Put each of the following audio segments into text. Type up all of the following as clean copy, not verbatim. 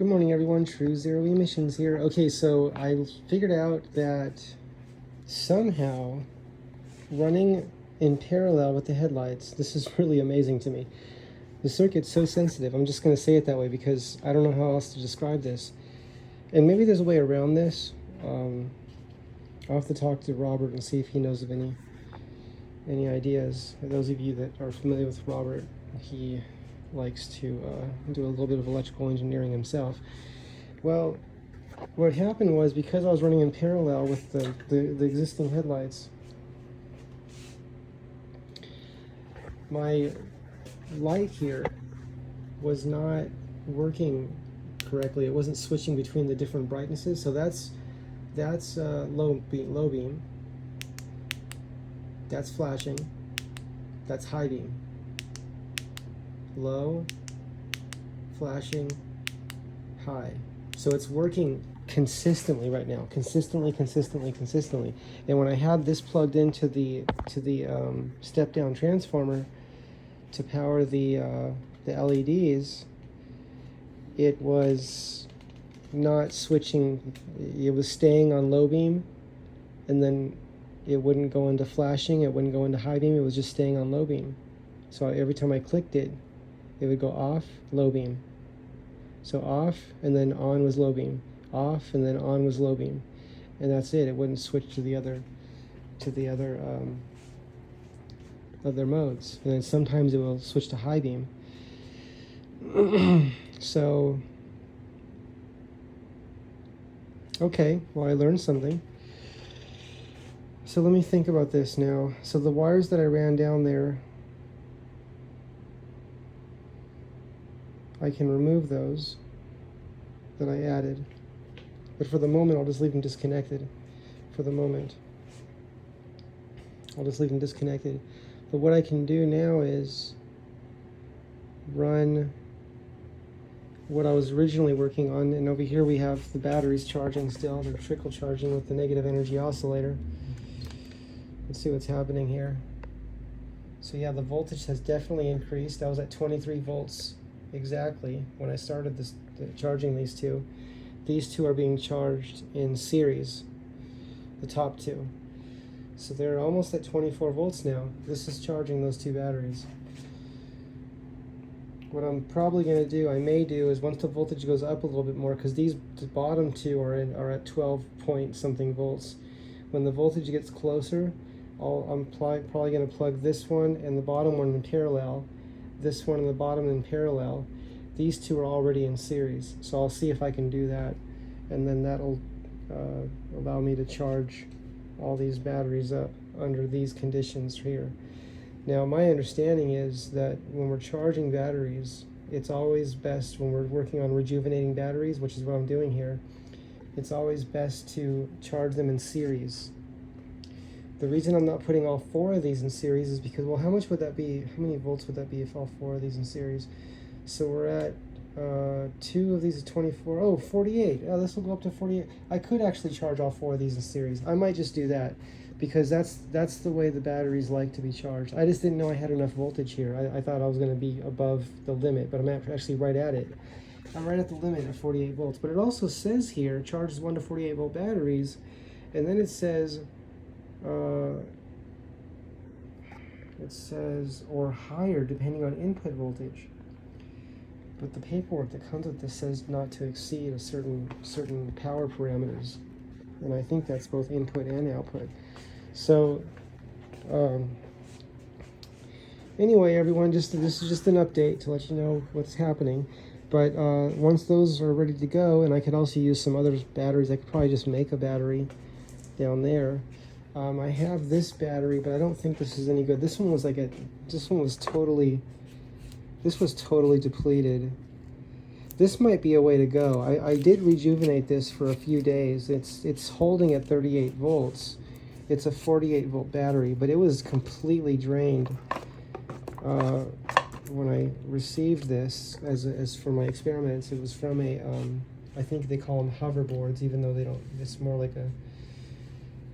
Good morning, everyone. True Zero Emissions here. Okay, so I figured out that somehow running in parallel with the headlights, this is really amazing to me. The circuit's so sensitive. I'm just going to say it that way because I don't know how else to describe this. And maybe there's a way around this. I'll have to talk to Robert and see if he knows of any ideas. For those of you that are familiar with Robert, he likes to do a little bit of electrical engineering himself. Well, what happened was, because I was running in parallel with the existing headlights, my light here was not working correctly. It wasn't switching between the different brightnesses. So that's low beam. That's flashing. That's high beam. Low, flashing, high. So it's working consistently right now, consistently. And when I had this plugged into the step down transformer to power the LEDs, it was not switching. It was staying on low beam, and then it wouldn't go into flashing, it wouldn't go into high beam, it was just staying on low beam. So every time I clicked it, it would go off, low beam. So off, and then on was low beam. Off, and then on was low beam. And that's it. It wouldn't switch to the other modes. And then sometimes it will switch to high beam. So, okay, well, I learned something. So let me think about this now. So the wires that I ran down there, I can remove those that I added. But for the moment, I'll just leave them disconnected. For the moment, I'll just leave them disconnected. But what I can do now is run what I was originally working on. And over here we have the batteries charging still. They're trickle charging with the negative energy oscillator. Let's see what's happening here. So yeah, the voltage has definitely increased. I was at 23 volts exactly when I started charging these two. These two are being charged in series, the top two. So they're almost at 24 volts now. This is charging those two batteries. What I'm probably going to do, I may do, is once the voltage goes up a little bit more, because the bottom two are at 12 point something volts. When the voltage gets closer, I'm probably going to plug this one and the bottom one in parallel, this one and the bottom in parallel. These two are already in series, so I'll see if I can do that, and then that'll allow me to charge all these batteries up under these conditions here. Now, my understanding is that when we're charging batteries, it's always best, when we're working on rejuvenating batteries, which is what I'm doing here, it's always best to charge them in series. The reason I'm not putting all four of these in series is because, well, how much would that be? How many volts would that be if all four of these in series? So we're at two of these are 24. Oh, 48. Oh, this will go up to 48. I could actually charge all four of these in series. I might just do that, because that's the way the batteries like to be charged. I just didn't know I had enough voltage here. I thought I was going to be above the limit, but I'm actually right at it. I'm right at the limit at 48 volts. But it also says here, charges 1 to 48 volt batteries, and then it says or higher depending on input voltage. But the paperwork that comes with this says not to exceed a certain power parameters, and I think that's both input and output. So anyway, everyone, this is just an update to let you know what's happening. But once those are ready to go, and I could also use some other batteries, I could probably just make a battery down there. I have this battery, but I don't think this is any good. This one was totally depleted. This might be a way to go. I did rejuvenate this for a few days. It's holding at 38 volts. It's a 48 volt battery, but it was completely drained when I received this as for my experiments. It was from a I think they call them hoverboards, even though they don't. It's more like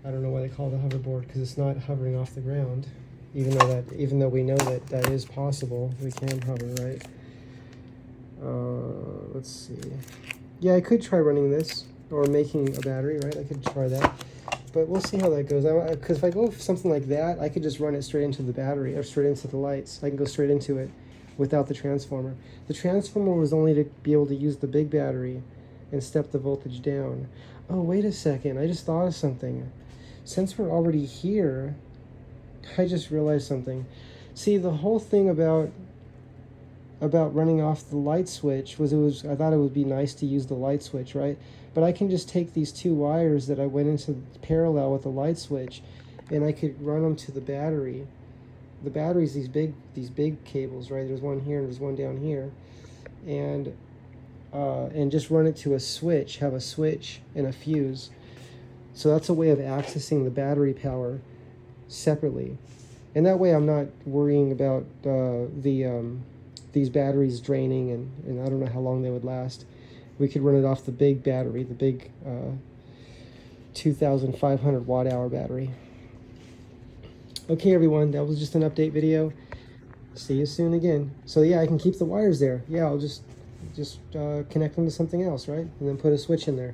I don't know why they call it a hoverboard, because it's not hovering off the ground. Even though we know that is possible, we can hover, right? Let's see. Yeah, I could try running this or making a battery, right? I could try that, but we'll see how that goes. Because if I go with something like that, I could just run it straight into the battery or straight into the lights. I can go straight into it without the transformer. The transformer was only to be able to use the big battery and step the voltage down. Oh, wait a second. I just thought of something. Since we're already here, I just realized something. See, the whole thing about running off the light switch was I thought it would be nice to use the light switch, right? But I can just take these two wires that I went into parallel with the light switch, and I could run them to the battery. The battery's these big cables, right? There's one here and there's one down here, and just run it to a switch. Have a switch and a fuse. So that's a way of accessing the battery power separately, and that way I'm not worrying about these batteries draining, and I don't know how long they would last. We could run it off the big battery, the big 2,500 watt hour battery. Okay, everyone, that was just an update video. See you soon again. So yeah, I can keep the wires there. Yeah, I'll just connect them to something else, right? And then put a switch in there.